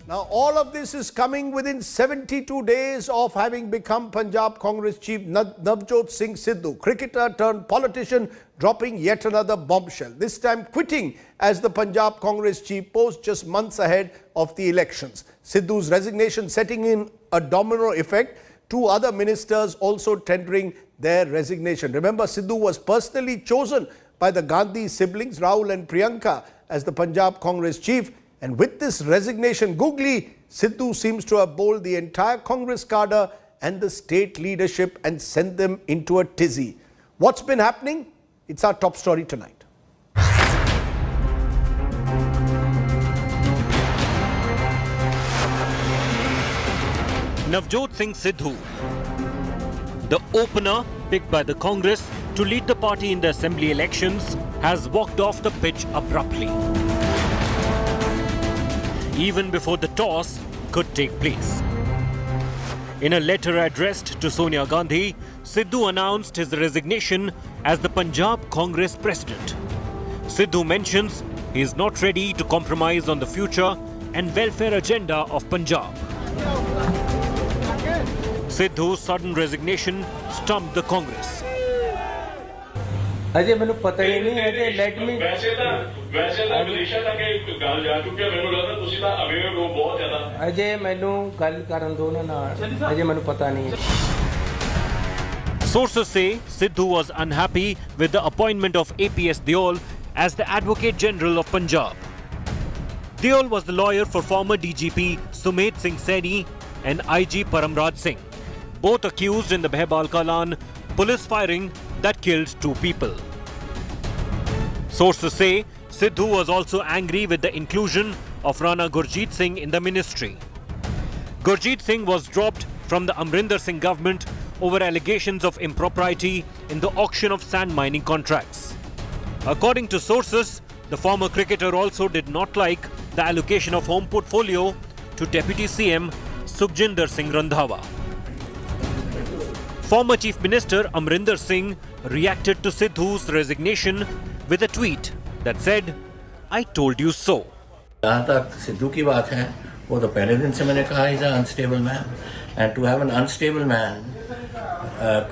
Now, all of this is coming within 72 days of having become Punjab Congress chief Navjot Singh Sidhu, cricketer turned politician, dropping yet another bombshell, this time quitting as the Punjab Congress chief post just months ahead of the elections. Sidhu's resignation setting in a domino effect, two other ministers also tendering their resignation. Remember, Sidhu was personally chosen by the Gandhi siblings, Rahul and Priyanka, as the Punjab Congress chief. And with this resignation googly, Sidhu seems to have bowled the entire Congress cadre and the state leadership and sent them into a tizzy. What's been happening? It's our top story tonight. Navjot Singh Sidhu, the opener picked by the Congress to lead the party in the assembly elections, has walked off the pitch abruptly, even before the toss could take place. In a letter addressed to Sonia Gandhi, Sidhu announced his resignation as the Punjab Congress president. Sidhu mentions he is not ready to compromise on the future and welfare agenda of Punjab. Sidhu's sudden resignation stumped the Congress. Ajay मैंने पता ही नहीं है let me वैसे ਤਾਂ ਵਿਦੇਸ਼ਾਂ ਤੱਕ ਇੱਕ ਗੱਲ ਜਾ ਚੁੱਕੀ ਹੈ ਮੈਨੂੰ ਲੱਗਦਾ ਤੁਸੀਂ ਤਾਂ ਅਵੇਅਰ ਹੋ ਬਹੁਤ ਜ਼ਿਆਦਾ ਅਜੇ ਮੈਨੂੰ ਗੱਲ ਕਰਨ ਦੋ ਨਾ ਅਜੇ ਮੈਨੂੰ ਪਤਾ ਨਹੀਂ Sources say Sidhu was unhappy with the appointment of APS Deol as the Advocate General of Punjab. Deol was the lawyer for former DGP Sumet Singh Saini and IG Paramraj Singh, both accused in the Behbal Kalan police firing that killed two people. Sources say Sidhu was also angry with the inclusion of Rana Gurjeet Singh in the ministry. Gurjeet Singh was dropped from the Amrinder Singh government over allegations of impropriety in the auction of sand mining contracts. According to sources, the former cricketer also did not like the allocation of home portfolio to Deputy CM Sukhjinder Singh Randhawa. Former Chief Minister Amrinder Singh reacted to Sidhu's resignation with a tweet that said, "I told you so." जहाँ तक सिद्धू की बात है, वो तो पहले दिन से मैंने कहा he's an unstable man, and to have an unstable man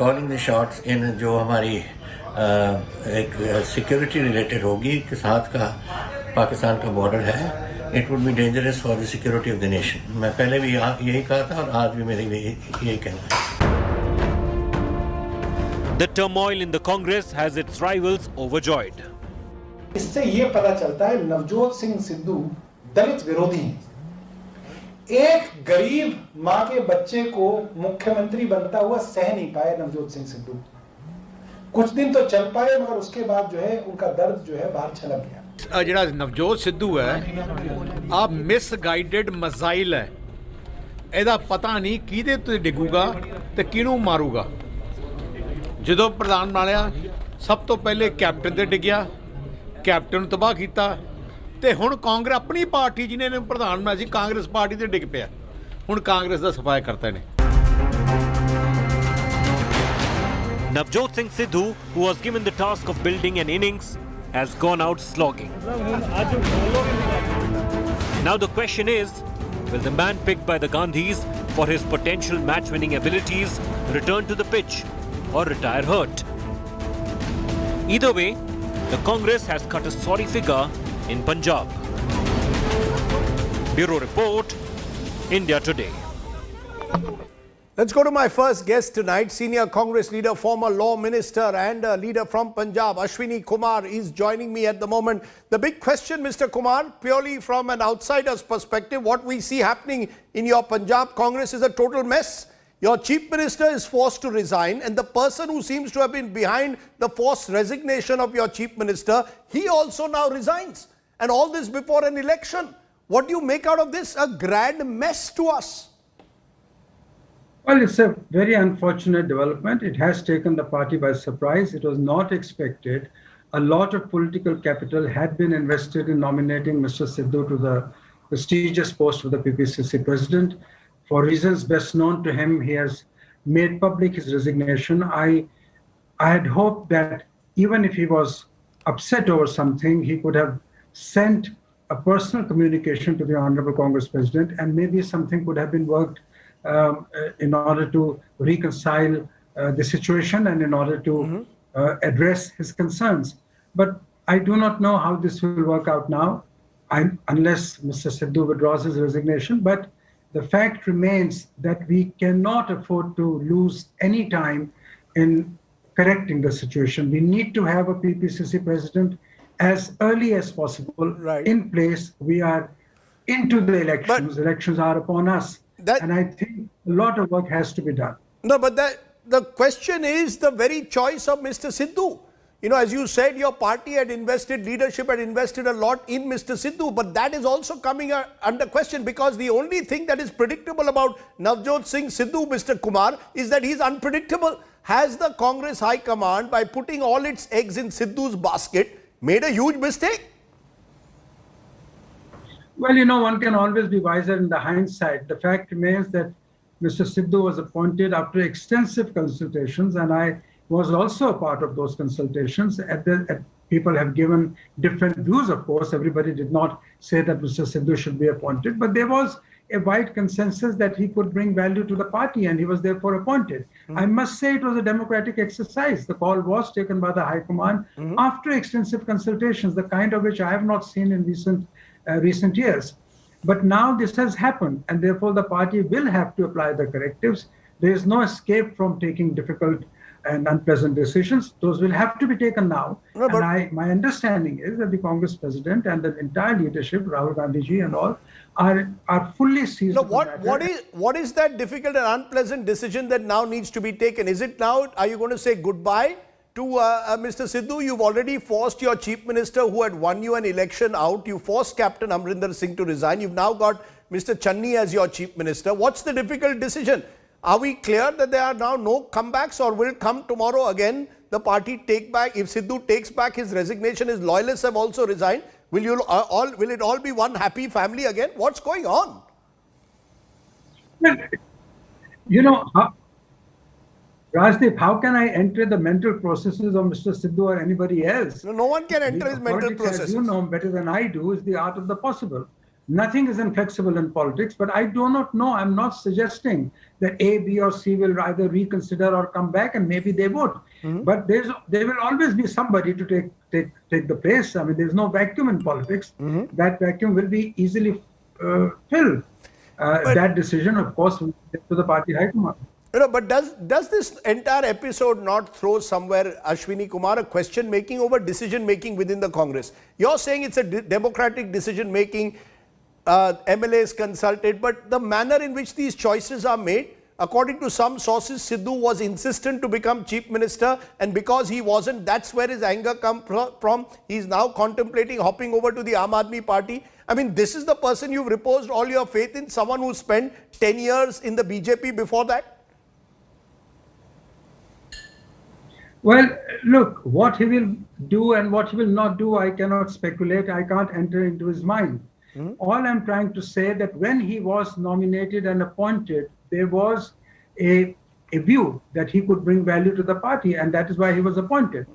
calling the shots in जो हमारी एक security related होगी के साथ का पाकिस्तान का border है, it would be dangerous for the security of the nation. मैं पहले भी यही कहा था और आज भी मेरे लिए यही कहना है. The turmoil in the Congress has its rivals overjoyed. इससे ये पता चलता है नवजोत सिंह सिद्धू दलित विरोधी हैं। एक गरीब मां के बच्चे को मुख्यमंत्री बनता हुआ सह नहीं पाए नवजोत सिंह सिद्धू। कुछ दिन तो चल पाए मगर उसके बाद जो है उनका दर्द जो है बाहर छलक गया। ਜਿਹੜਾ ਨਵਜੋਤ ਸਿੱਧੂ ਹੈ ਆ ਮਿਸਗਾਈਡਡ ਮਜ਼ਾਈਲ ਹੈ ਇਹਦਾ ਪਤਾ ਨਹੀਂ ਕਿਹਦੇ ਤੇ ਡਿੱਗੂਗਾ ਤੇ ਕਿਹਨੂੰ ਮਾਰੂਗਾ ਜਦੋਂ ਪ੍ਰਧਾਨ ਬਣਾਇਆ ਸਭ ਤੋਂ ਪਹਿਲੇ ਕੈਪਟਨ ਤੇ ਡਿੱਗਿਆ ਕੈਪਟਨ ਨੂੰ ਤਬਾਹ ਕੀਤਾ ਤੇ ਹੁਣ ਕਾਂਗਰਸ ਆਪਣੀ ਪਾਰਟੀ ਜਿਹਨੇ ਇਹਨੂੰ ਪ੍ਰਧਾਨ ਬਣਾਇਆ ਸੀ ਕਾਂਗਰਸ ਪਾਰਟੀ ਤੇ ਡਿੱਗ ਪਿਆ ਹੁਣ ਕਾਂਗਰਸ ਦਾ ਸਫਾਇਆ ਕਰਤਾ ਨੇ Navjot Singh Sidhu, who was given the task of building an innings, has gone out slogging. Now the question is, will the man picked by the Gandhis for his potential match-winning abilities return to the pitch or retire hurt? Either way, the Congress has cut a sorry figure in Punjab. Bureau Report, India Today. Let's go to my first guest tonight, senior Congress leader, former law minister and a leader from Punjab, Ashwani Kumar is joining me at the moment. The big question, Mr. Kumar, purely from an outsider's perspective, what we see happening in your Punjab Congress is a total mess. Your chief minister is forced to resign and the person who seems to have been behind the forced resignation of your chief minister, he also now resigns. And all this before an election. What do you make out of this? A grand mess to us. Well, it's a very unfortunate development. It has taken the party by surprise. It was not expected. A lot of political capital had been invested in nominating Mr. Sidhu to the prestigious post of the PPCC president. For reasons best known to him, he has made public his resignation. I had hoped that even if he was upset over something, he could have sent a personal communication to the Honorable Congress President, and maybe something could have been worked in order to reconcile the situation and in order to address his concerns. But I do not know how this will work out now, unless Mr. Sidhu withdraws his resignation. But the fact remains that we cannot afford to lose any time in correcting the situation. We need to have a PPCC president as early as possible in place. We are into the elections. Elections are upon us. And I think a lot of work has to be done. No, but the question is the very choice of Mr. Sidhu. You know, as you said, your party had invested, leadership had invested a lot in Mr. Sidhu, but that is also coming under question, because the only thing that is predictable about Navjot Singh Sidhu, Mr. Kumar, is that he's unpredictable. Has the Congress High Command, by putting all its eggs in Sidhu's basket, made a huge mistake? Well, you know, one can always be wiser in the hindsight. The fact remains that Mr. Sidhu was appointed after extensive consultations, and I was also a part of those consultations. People have given different views, of course. Everybody did not say that Mr. Sidhu should be appointed, but there was a wide consensus that he could bring value to the party, and he was therefore appointed. I must say it was a democratic exercise. The call was taken by the High Command after extensive consultations, the kind of which I have not seen in recent years. But now this has happened, and therefore the party will have to apply the correctives. There is no escape from taking difficult and unpleasant decisions. Those will have to be taken now. No, and my understanding is that the Congress president and the entire leadership, Rahul Gandhi ji and all, are fully seized. No, what is that difficult and unpleasant decision that now needs to be taken? Is it now, are you going to say goodbye to Mr. Sidhu? You've already forced your chief minister, who had won you an election, out. You forced Captain Amrinder Singh to resign. You've now got Mr. Channi as your chief minister. What's the difficult decision? Are we clear that there are now no comebacks, or will come tomorrow again the party take back? If Sidhu takes back his resignation, his loyalists have also resigned. Will it all be one happy family again? What's going on? You know, Rajdeep, how can I enter the mental processes of Mr. Sidhu or anybody else? No one can enter his mental processes. As you know better than I do, is the art of the possible. Nothing is inflexible in politics, but I do not know. I'm not suggesting that A, B, or C will either reconsider or come back, and maybe they would. But there will always be somebody to take the place. I mean, there's no vacuum in politics. That vacuum will be easily filled. That decision, of course, will get to the party high command. You know, but does this entire episode not throw somewhere, Ashwani Kumar, a question making over decision making within the Congress? You're saying it's a democratic decision making. MLAs consulted, but the manner in which these choices are made, according to some sources, Sidhu was insistent to become chief minister, and because he wasn't, that's where his anger comes from. He's now contemplating hopping over to the Aam Aadmi party. I mean, this is the person you've reposed all your faith in, someone who spent 10 years in the BJP before that? Well, look, what he will do and what he will not do, I cannot speculate. I can't enter into his mind. All I'm trying to say that when he was nominated and appointed, there was a view that he could bring value to the party, and that is why he was appointed.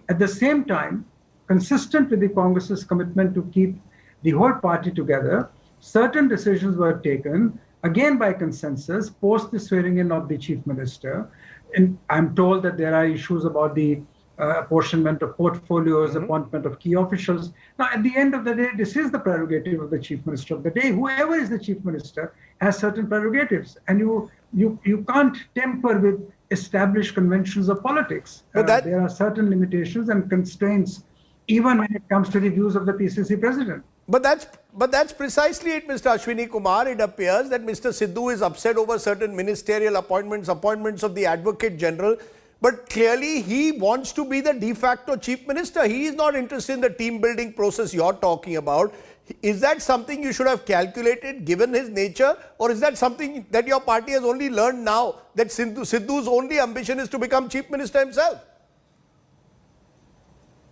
At the same time, consistent with the Congress's commitment to keep the whole party together, certain decisions were taken, again by consensus, post the swearing in of the chief minister. And I'm told that there are issues about the apportionment of portfolios, appointment of key officials. Now, at the end of the day, this is the prerogative of the chief minister of the day. Whoever is the chief minister has certain prerogatives, and you can't tamper with established conventions of politics. There are certain limitations and constraints, even when it comes to the views of the PCC president. But that's precisely it, Mr. Ashwani Kumar. It appears that Mr. Sidhu is upset over certain ministerial appointments of the Advocate General. But clearly, he wants to be the de facto chief minister. He is not interested in the team building process you're talking about. Is that something you should have calculated given his nature? Or is that something that your party has only learned now, that Sidhu's only ambition is to become chief minister himself?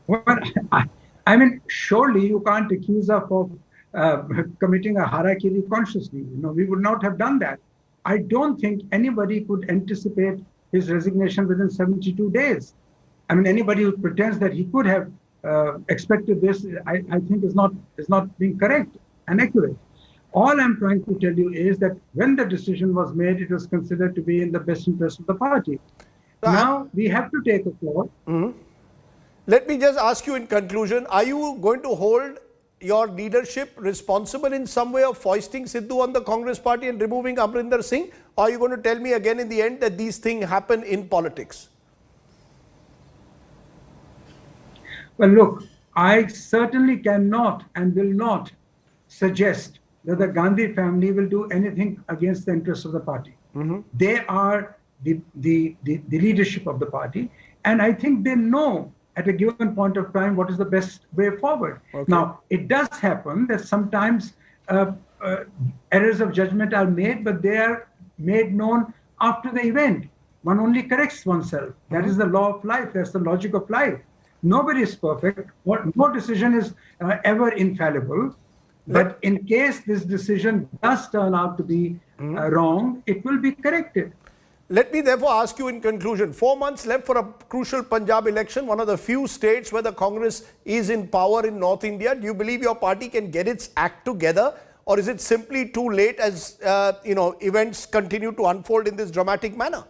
Well, I mean, surely you can't accuse us of committing a harakiri consciously. You know, we would not have done that. I don't think anybody could anticipate his resignation within 72 days. I mean, anybody who pretends that he could have expected this, I think is not being correct and accurate. All I'm trying to tell you is that when the decision was made, it was considered to be in the best interest of the party. Now we have to take a call. Let me just ask you in conclusion, are you going to hold your leadership responsible in some way of foisting Sidhu on the Congress party and removing Amrinder Singh? Or are you going to tell me again in the end that these things happen in politics? Well, look, I certainly cannot and will not suggest that the Gandhi family will do anything against the interests of the party. They are the leadership of the party, and I think they know at a given point of time what is the best way forward. Now, it does happen that sometimes errors of judgment are made, but they are made known after the event. One only corrects oneself. That is the law of life. That's the logic of life. Nobody is perfect. No decision is ever infallible. But in case this decision does turn out to be wrong, it will be corrected. Let me therefore ask you in conclusion, 4 months left for a crucial Punjab election, one of the few states where the Congress is in power in North India. Do you believe your party can get its act together, or is it simply too late as events continue to unfold in this dramatic manner?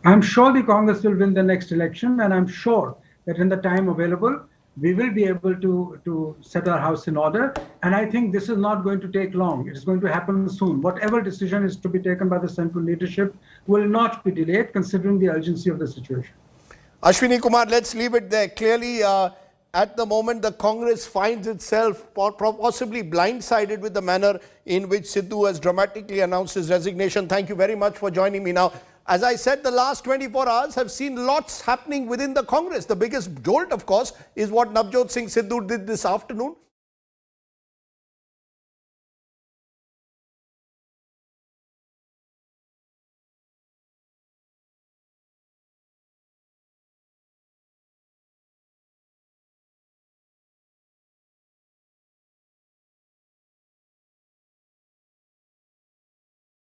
I'm sure the Congress will win the next election, and I'm sure that in the time available, we will be able to set our house in order. And I think this is not going to take long. It's going to happen soon. Whatever decision is to be taken by the central leadership will not be delayed, considering the urgency of the situation. Ashwani Kumar, let's leave it there. Clearly, at the moment, the Congress finds itself possibly blindsided with the manner in which Sidhu has dramatically announced his resignation. Thank you very much for joining me now. As I said, the last 24 hours have seen lots happening within the Congress. The biggest jolt, of course, is what Navjot Singh Sidhu did this afternoon.